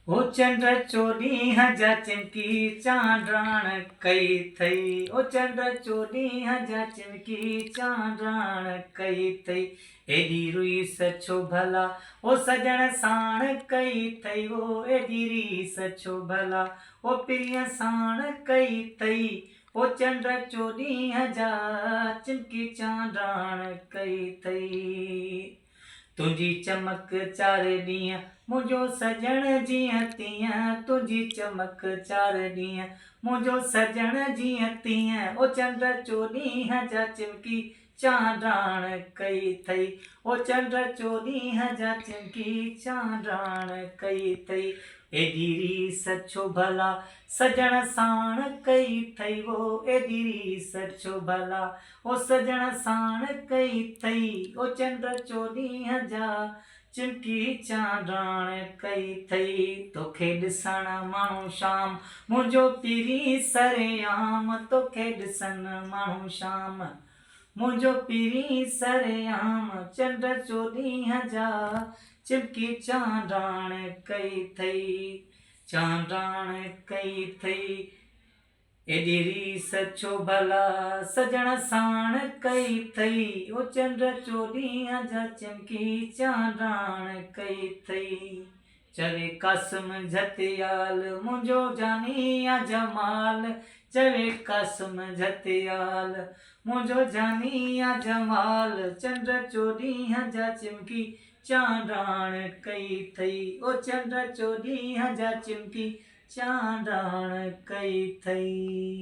ओ चंद्र चोॾींहं जा चिमकी चांडाण कई थई। ओ चंद्र चोॾींहं जा चिमकी चांडाण कई थई। एॾी रुईस छो भला ओ सजण साण कई थई। ओ एॾी रीस छो भला ओ प्रिय साण कई थई। ओ चंद्र चोॾींहं जा चिमकी चांडाण कई थई। तुंहिंजी चमक 4 ॾींहं मुंहिंजो सजण जीअं तीअं। तुंहिंजी चमक 4 ॾींहं मुंहिंजो सजण जीअं तीअं। ओ चंद्र चोॾींहं जा चिमकी चांडाण कई थई। ओ चंद्र चोॾींहं जा चिमकी चांडाण कई थई। एॾी रीस छो भला सजण साण कई थई। वो एॾी रीस छो भला ओ सजण साण कई थई। ओ चंद्र चोॾींहं जा चिमकी चांडाण कई थई। तोखे ॾिसण माण्हू शाम मुंहिंजो पीरी सरेआम। तोखे ॾिसण माण्हू शाम मुंहिंजो पीरी सरेआम। चंद्र चोॾींहं जा चिमकी चांडाण कई थई। चांडाण कई थई। एॾी रीस छो भला सजण साण कई थई। ओ चंद्र चोॾींहं जा चिमकी चांडाण कई थई। चवे कासिम झतियाल मुंहिंजो जानी आ जमाल। चवे कासिम झतियाल मुंहिंजो जानी आ जमाल। चंद्र चोॾींहं जा चिमकी चांडाण कई थई। ओ चंद्र चोॾींहं जा चिमकी चांडाण कई थई।